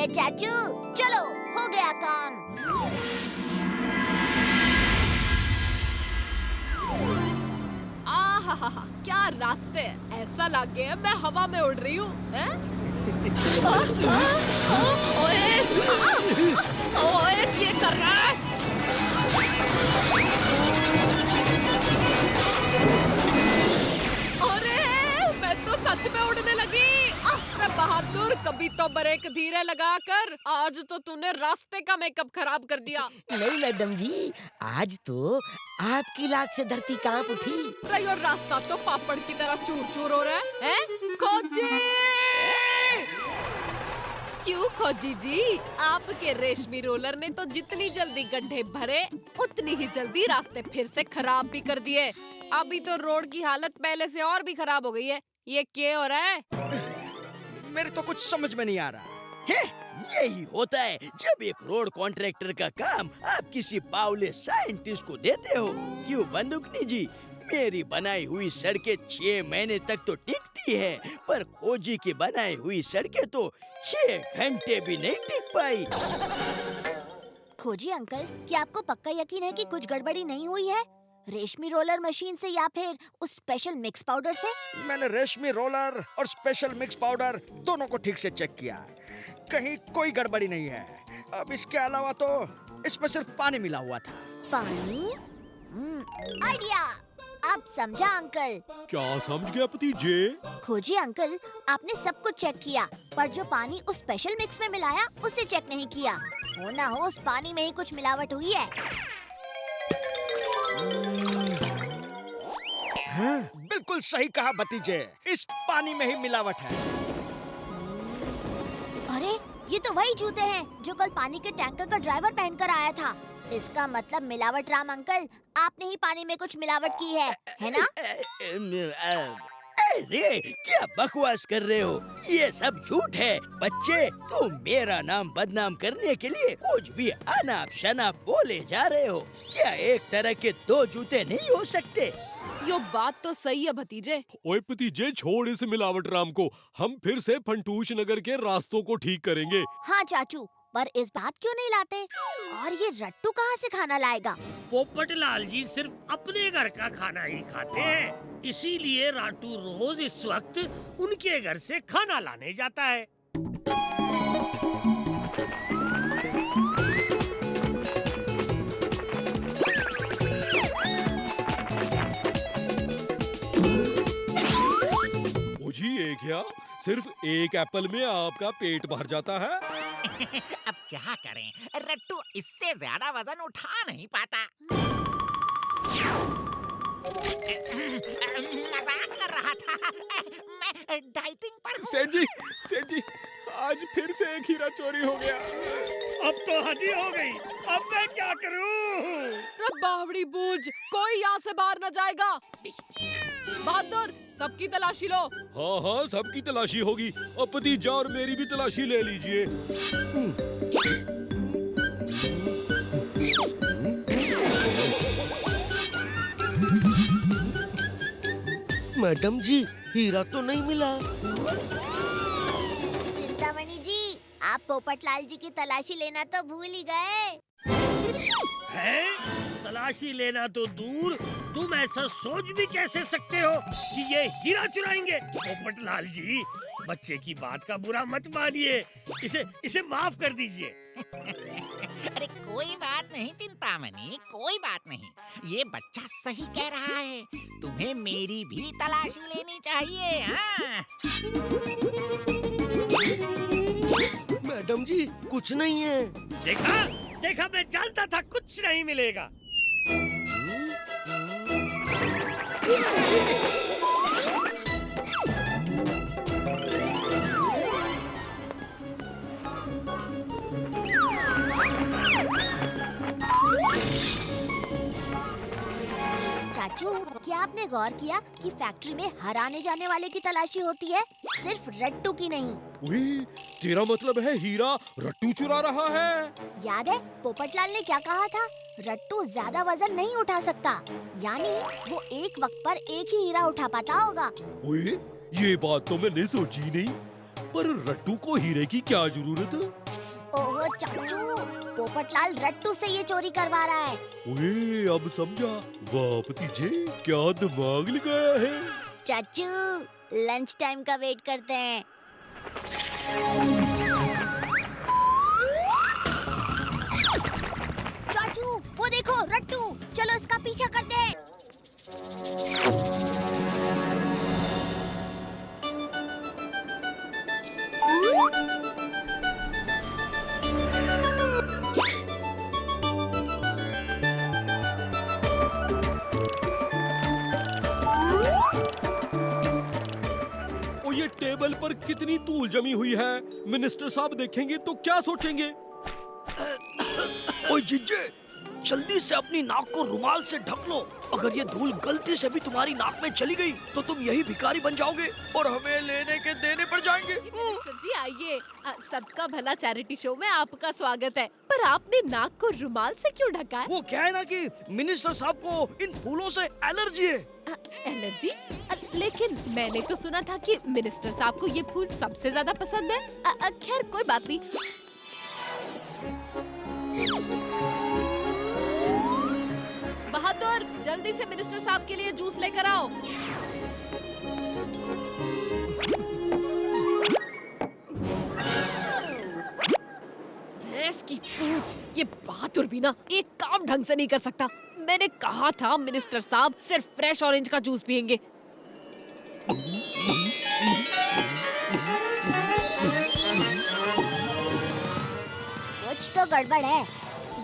है चाचू, चलो हो गया काम। आहा, क्या रास्ते, ऐसा लगे है मैं हवा में उड़ रही हूँ। ओए, ओए, ये कर रहा है? अरे, मैं तो सच में उड़ने लगी। मैं बहादुर, कभी तो ब्रेक धीरे लगाकर, आज तो तूने रास्ते का मेकअप खराब कर दिया। नहीं मैडम जी, आज तो आपकी लात से धरती कांप उठी। रही और रास्ता तो पापड़ की तरह चूर चूर हो रहा है, हैं? खोजी! क्यों खोजी जी? आपके रेशमी रोलर ने तो जितनी जल्दी गड्ढे भरे, उतनी ही जल्दी रास्ते फिर से खराब भी कर दिए। अभी तो रोड की हालत पहले से और भी खराब हो गई है। ये क्या हो रहा है? मेरे तो कुछ समझ में नहीं आ रहा है। यही होता है जब एक रोड कॉन्ट्रैक्टर का काम आप किसी बावले साइंटिस्ट को देते हो। क्यों बंदूकनी जी, मेरी बनाई हुई सड़कें 6 महीने तक तो टिकती है, पर खोजी की बनाई हुई सड़कें तो 6 घंटे भी नहीं टिक पाई। खोजी अंकल, क्या आपको पक्का यकीन है कि कुछ गड़बड़ी नहीं हुई है? रेशमी रोलर मशीन से या फिर उस स्पेशल मिक्स पाउडर से? मैंने रेशमी रोलर और स्पेशल मिक्स पाउडर दोनों को ठीक से चेक किया, कहीं कोई गड़बड़ी नहीं है। अब इसके अलावा तो इसमें सिर्फ पानी मिला हुआ था। पानी? आइडिया! अब समझा अंकल। क्या समझ गया भतीजे? खोजी अंकल, आपने सब कुछ चेक किया, पर जो पानी उस स्पेशल मिक्स में मिलाया उसे चेक नहीं किया। हो ना हो उस पानी में ही कुछ मिलावट हुई है। हाँ, बिल्कुल सही कहा भतीजे, इस पानी में ही मिलावट है। अरे, ये तो वही जूते हैं जो कल पानी के टैंकर का ड्राइवर पहनकर आया था। इसका मतलब मिलावट राम अंकल, आपने ही पानी में कुछ मिलावट की है ना? अरे क्या बकवास कर रहे हो, ये सब झूठ है। बच्चे, तुम मेरा नाम बदनाम करने के लिए कुछ भी अनाप शनाप बोले जा रहे हो। क्या एक तरह के 2 जूते नहीं हो सकते? यो बात तो सही है भतीजे। ओए भतीजे, छोड़ इस मिलावट राम को, हम फिर से फंटूश नगर के रास्तों को ठीक करेंगे। हाँ चाचू, पर इस बात क्यों नहीं लाते? और ये रट्टू कहाँ से खाना लाएगा? पोपट लाल जी सिर्फ अपने घर का खाना ही खाते हैं, इसीलिए राटू रोज इस वक्त उनके घर से खाना लाने जाता है। जी ये क्या, सिर्फ एक एप्पल में आपका पेट भर जाता है? अब क्या करें, रट्टू इससे ज्यादा वजन उठा नहीं पाता। मजाक कर रहा था, मैं डाइटिंग पर हूँ। सेठ जी, आज फिर से एक हीरा चोरी हो गया। अब तो हद ही हो गई, अब मैं क्या करूँ? बावड़ी बूझ, कोई यहाँ से बाहर न जाएगा। बहादुर, सबकी तलाशी लो। हाँ, सबकी तलाशी होगी। अब भतीजा और मेरी भी तलाशी ले लीजिए। मैडम जी, हीरा तो नहीं मिला। चिंतामणि जी, आप पोपटलाल जी की तलाशी लेना तो भूल ही गए। है? तलाशी लेना तो दूर, तुम ऐसा सोच भी कैसे सकते हो कि ये हीरा चुराएंगे? पोपटलाल जी, बच्चे की बात का बुरा मत मानिए, इसे माफ कर दीजिए। अरे कोई बात नहीं चिंतामणि, कोई बात नहीं, ये बच्चा सही कह रहा है, तुम्हें मेरी भी तलाशी लेनी चाहिए। हाँ? मैडम जी, कुछ नहीं है। देखा, मैं जानता था कुछ नहीं मिलेगा। चाचू, क्या आपने गौर किया कि फैक्ट्री में हर आने जाने वाले की तलाशी होती है, सिर्फ रट्टू की नहीं। वही, तेरा मतलब है हीरा रट्टू चुरा रहा है? याद है पोपटलाल ने क्या कहा था? रट्टू ज्यादा वजन नहीं उठा सकता, यानी वो एक वक्त पर एक ही हीरा उठा पाता होगा। ओए, ये बात तो मैंने सोची नहीं। पर रट्टू को हीरे की क्या जरूरत? ओहो चाचू, पोपटलाल रट्टू से ये चोरी करवा रहा है। ओए अब समझा। वाह भतीजे, क्या दिमाग लगाया है। चाचू लंच टाइम का वेट करते हैं। चाचू वो देखो रट्टू, चलो इसका पीछा करते हैं। और ये टेबल पर कितनी धूल जमी हुई है, मिनिस्टर साहब देखेंगे तो क्या सोचेंगे? ओए जीजे, जल्दी से अपनी नाक को रुमाल से ढक लो। अगर ये धूल गलती से भी तुम्हारी नाक में चली गई तो तुम यही भिखारी बन जाओगे और हमें लेने के देने पड़ जाएंगे। मिनिस्टर जी आइए, सबका भला चैरिटी शो में आपका स्वागत है। पर आपने नाक को रुमाल से क्यों ढका है? वो क्या है ना कि मिनिस्टर साहब को इन फूलों से एलर्जी है। एलर्जी? लेकिन मैंने तो सुना था कि मिनिस्टर साहब को ये फूल सबसे ज्यादा पसंद है। खैर कोई बात नहीं। बहादुर, जल्दी से मिनिस्टर साहब के लिए जूस लेकर आओ। भैंस की पूंछ, ये बहादुर भी ना एक काम ढंग से नहीं कर सकता। मैंने कहा था मिनिस्टर साहब सिर्फ फ्रेश ऑरेंज का जूस पियेंगे। कुछ तो गड़बड़ है।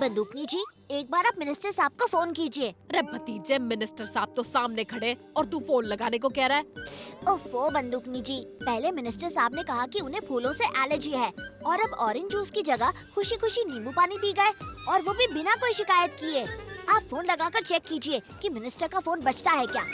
बंदूकनी जी, एक बार आप मिनिस्टर साहब को फोन कीजिए। अरे भतीजे, मिनिस्टर साहब तो सामने खड़े और तू फोन लगाने को कह रहा है। ओफो बंदूकनी जी, पहले मिनिस्टर साहब ने कहा कि उन्हें फूलों से एलर्जी है और अब ऑरेंज जूस की जगह खुशी खुशी नींबू पानी पी गए, और वो भी बिना कोई शिकायत किए। आप फोन लगाकर चेक कीजिए कि मिनिस्टर का फोन बजता है क्या।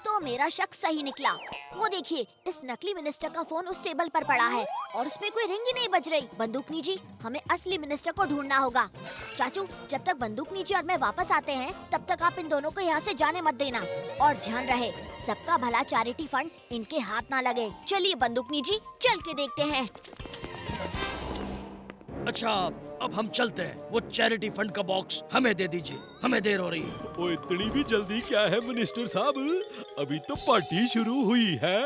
तो मेरा शक सही निकला। वो देखिए, इस नकली मिनिस्टर का फोन उस टेबल पर पड़ा है और उसमें कोई रिंग ही नहीं बज रही। बंदूकनी जी, हमें असली मिनिस्टर को ढूंढना होगा। चाचू, जब तक बंदूकनी जी और मैं वापस आते हैं तब तक आप इन दोनों को यहाँ से जाने मत देना, और ध्यान रहे सबका भला चैरिटी फंड इनके हाथ ना लगे। चलिए बंदूकनी जी, चल के देखते हैं। अच्छा, अब हम चलते हैं। वो चैरिटी फंड का बॉक्स हमें दे दीजिए, हमें देर हो रही है। ओ इतनी भी जल्दी क्या है मिनिस्टर साहब, अभी तो पार्टी शुरू हुई है।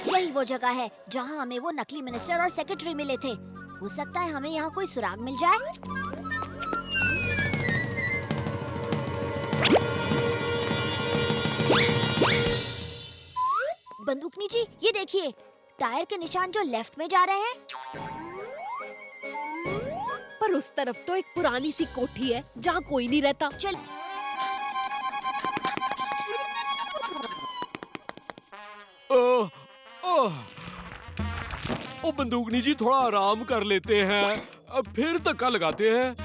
यही वो जगह है जहाँ हमें वो नकली मिनिस्टर और सेक्रेटरी मिले थे। हो सकता है हमें यहाँ कोई सुराग मिल जाए। बंदूकनी जी, ये देखिए, टायर के निशान जो लेफ्ट में जा रहे हैं। पर उस तरफ तो एक पुरानी सी कोठी है जहाँ कोई नहीं रहता। चल। ओ बंदूकनी जी, थोड़ा आराम कर लेते हैं, अब फिर धक्का लगाते हैं।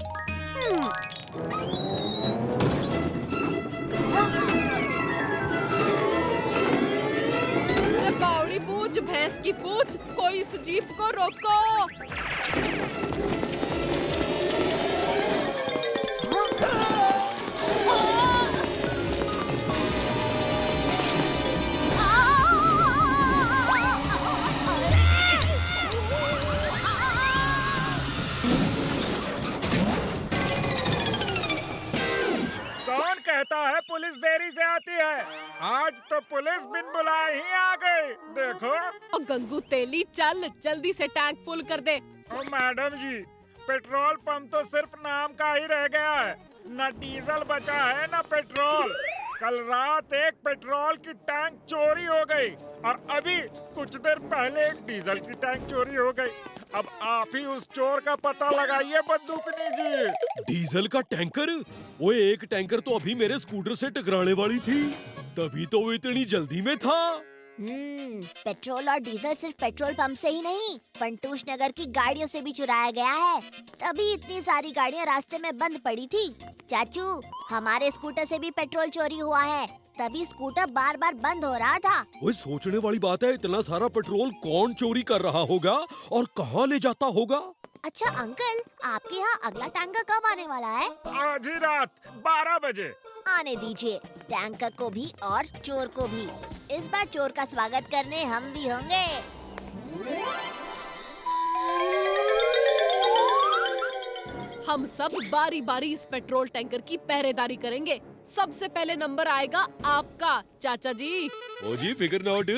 अरे बावड़ी पूछ, भैंस की पूछ, कोई इस जीप को रोको। कौन कहता है पुलिस देरी से आती है? आज तो पुलिस बिन बुलाए ही आ गई। देखो। और गंगू तेली, चल जल्दी से टैंक फुल कर दे। ओ मैडम जी, पेट्रोल पंप तो सिर्फ नाम का ही रह गया है, न डीजल बचा है न पेट्रोल। कल रात एक पेट्रोल की टैंक चोरी हो गई और अभी कुछ देर पहले एक डीजल की टैंक चोरी हो गई। अब आप ही उस चोर का पता लगाइए बंदूकनी जी। डीजल का टैंकर? वो एक टैंकर तो अभी मेरे स्कूटर से टकराने वाली थी, तभी तो वो इतनी जल्दी में था। पेट्रोल और डीजल सिर्फ पेट्रोल पंप से ही नहीं, फंटूश नगर की गाड़ियों से भी चुराया गया है। तभी इतनी सारी गाड़ियां रास्ते में बंद पड़ी थी। चाचू, हमारे स्कूटर से भी पेट्रोल चोरी हुआ है, तभी स्कूटर बार बार बंद हो रहा था। वो सोचने वाली बात है, इतना सारा पेट्रोल कौन चोरी कर रहा होगा और कहाँ ले जाता होगा? अच्छा अंकल, आपके यहाँ अगला टैंकर कब आने वाला है? आज ही रात 12 बजे। आने दीजिए, टैंकर को भी और चोर को भी। इस बार चोर का स्वागत करने हम भी होंगे। हम सब बारी बारी इस पेट्रोल टैंकर की पहरेदारी करेंगे। सबसे पहले नंबर आएगा आपका, चाचा जी। ओ जी फिकर नॉट,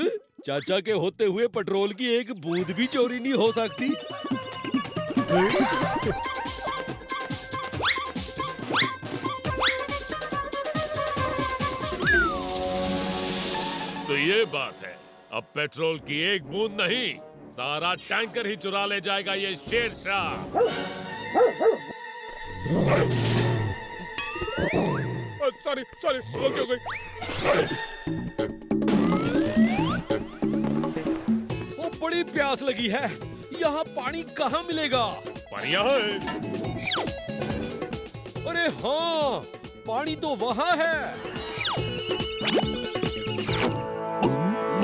चाचा के होते हुए पेट्रोल की एक बूंद भी चोरी नहीं हो सकती। तो ये बात है, अब पेट्रोल की एक बूंद नहीं, सारा टैंकर ही चुरा ले जाएगा ये शेरशाह। सॉरी सॉरी, गलती हो गई। वो बड़ी प्यास लगी है, यहाँ पानी कहाँ मिलेगा? पानी यहाँ है। अरे हाँ, पानी तो वहाँ है।